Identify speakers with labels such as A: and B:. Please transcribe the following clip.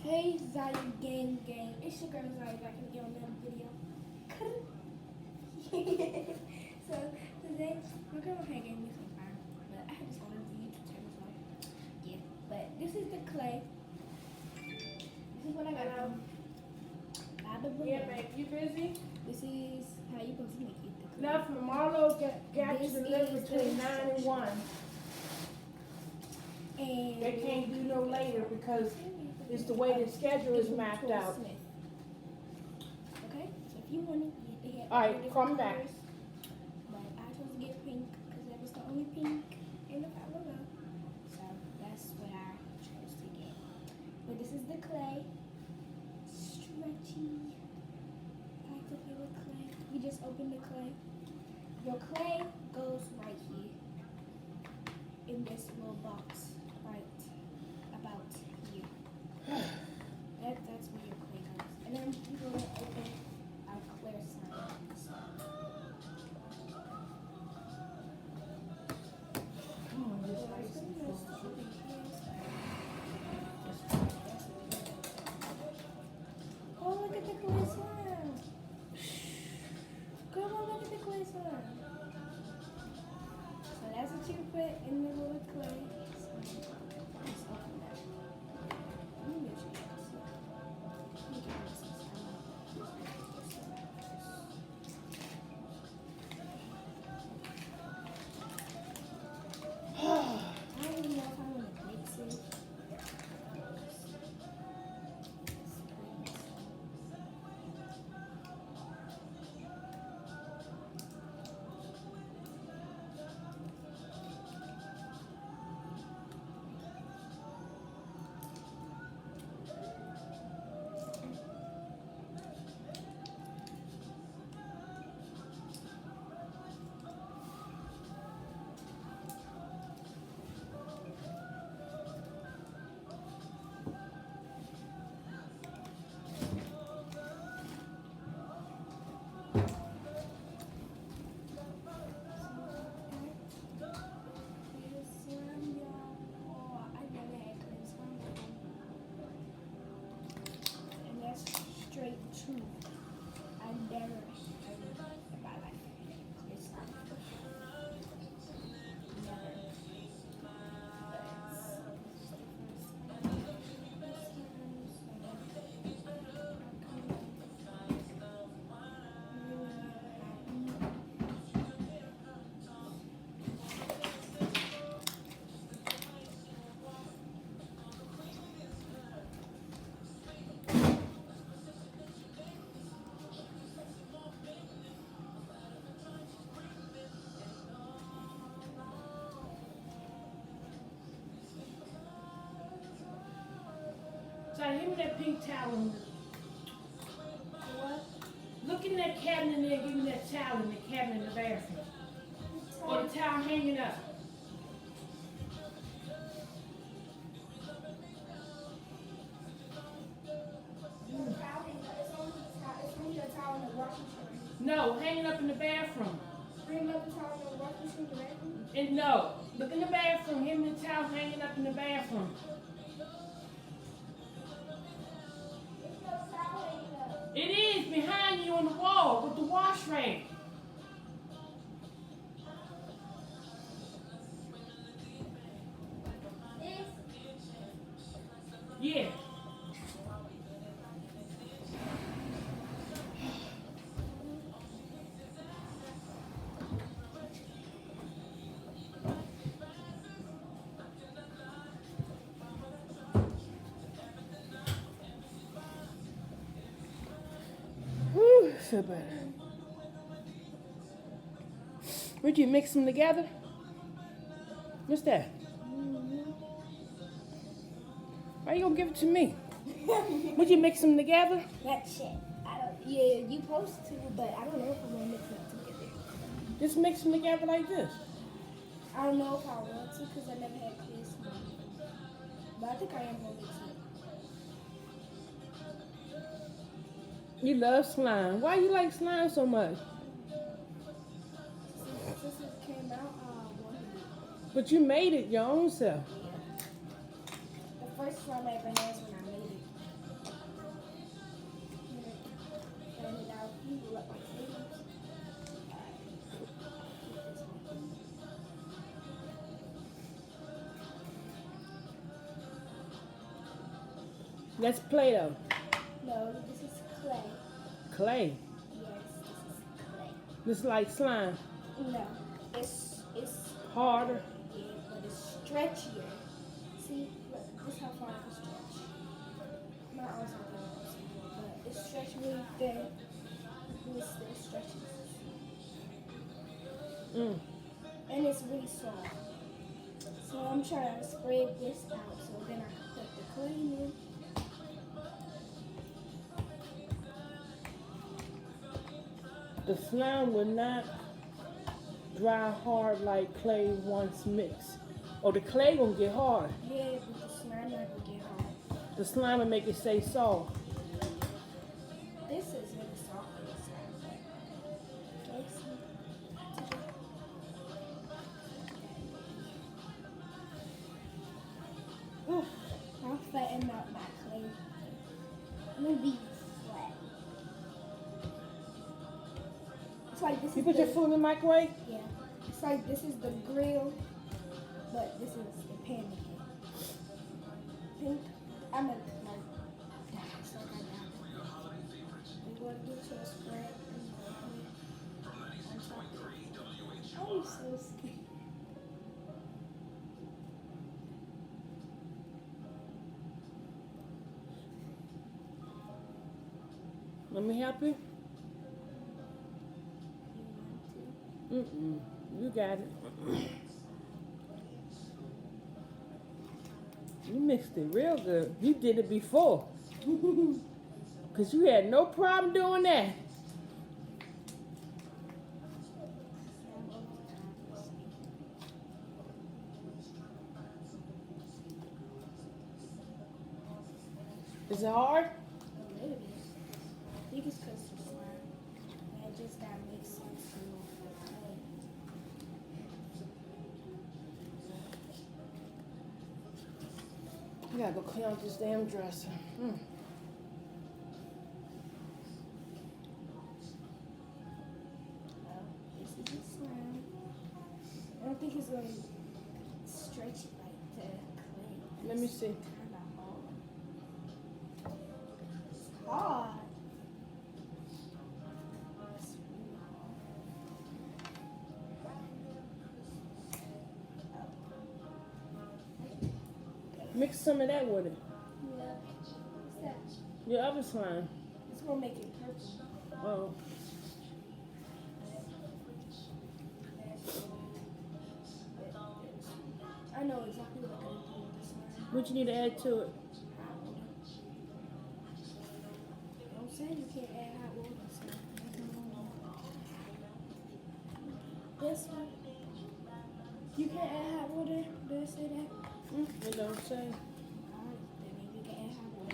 A: Hey Zion Gang Gang, it's your girl Zion back again on another video. So today my grandma had gave me some fire, but I had to start a YouTube channel, so yeah. But this is the clay. This is what I got from Baba Balloon.
B: Yeah, babe, you busy?
A: This is how you supposed to make it. The clay.
B: Left from Marlo got
A: This
B: you to live
A: is
B: between
A: the
B: 9 and 1.
A: And
B: They can't do no later because it's the way the schedule is mapped out.
A: Smith. Okay, so if you want it, they have
B: All right,
A: different
B: come back.
A: colors. But I chose to get pink because that was the only pink in the logo. So that's what I chose to get. But this is the clay. Stretchy. I like to play with clay. You just open the clay. Your clay goes right here in this little box, right about here. That's where your clay goes. And then you go and open our clear sign.
B: Come on, just like some food.
A: Oh, look at the clay slime. Come on, look at the clay slime. So that's what you put in the little clay slime. Just open that. Let me make sure you can see. Let me get this I don't even know if I want to mix it. Straight truth. I never ever in my life. It's never.
B: So give me that pink towel.
A: What?
B: Look in that cabinet there, give me that towel in the cabinet in the bathroom. Or the towel hanging up.
A: It's only a towel in the washing machine.
B: No, hanging up in the bathroom.
A: Bring another towel in the washing machine directly.
B: And no, look in the bathroom, give me the towel hanging up in the bathroom. It is behind you on the wall with the wash rag. Yeah. Whew, feel better. Would you mix them together? What's that? Why you gonna give it to me? Would you mix them together?
A: That shit. I don't. Yeah, you supposed to, but I don't know if I'm gonna mix it together.
B: Just mix them together like this.
A: I don't know if I want to because I never had clear slime. But I think I am gonna mix it.
B: You love slime. Why you like slime so much?
A: Since it came out, I wanted it.
B: But you made it your own self.
A: Yeah. The first slime I ever had is when I made it.
B: That's Play-Doh.
A: No, this is clay.
B: Clay.
A: Yes, this is clay.
B: This is like slime.
A: No, it's
B: Harder.
A: yeah, but it's stretchier. See, look, this how far I can stretch. My arms are good, but it's stretched really thin. And it still stretches,
B: Mm.
A: and it's really soft. So I'm trying to spread this out so then I can put the clay in.
B: The slime will not dry hard like clay once mixed. Or the clay gonna get hard.
A: Yeah, but the slime not gonna get hard.
B: The slime will make it stay soft.
A: This is really soft inside. Okay, see? Oof, I'll flatten out my clay. I'm gonna be flat. It's like this
B: You
A: is
B: put your
A: the,
B: food in the microwave?
A: yeah. It's like this is the grill, but this is the pan again. Pink. I'm gonna like that. So I got that. We're gonna get your spread on top. Oh, I'm so scared.
B: Let me help you.
A: You want to?
B: Mm-mm. You got it. You mixed it real good. You did it before. Because you had no problem doing that. Is it hard?
A: A little bit. I think it's because of slime. And it just gotta make sense to me.
B: I gotta go clean out this damn dresser. Mm.
A: This is the slime. I don't think it's going to stretch it like the clay.
B: Let me see.
A: Kind of hard. It's hard. It's really hard.
B: Mix some of that with it.
A: Yeah. What's that?
B: Your other slime.
A: It's gonna make it purple.
B: Oh.
A: I know exactly what I'm gonna do with this slime.
B: What you need to add to it?
A: Hot water. Don't say you can't add hot water. So this one. You can't add hot water. Did I say that?
B: It don't say.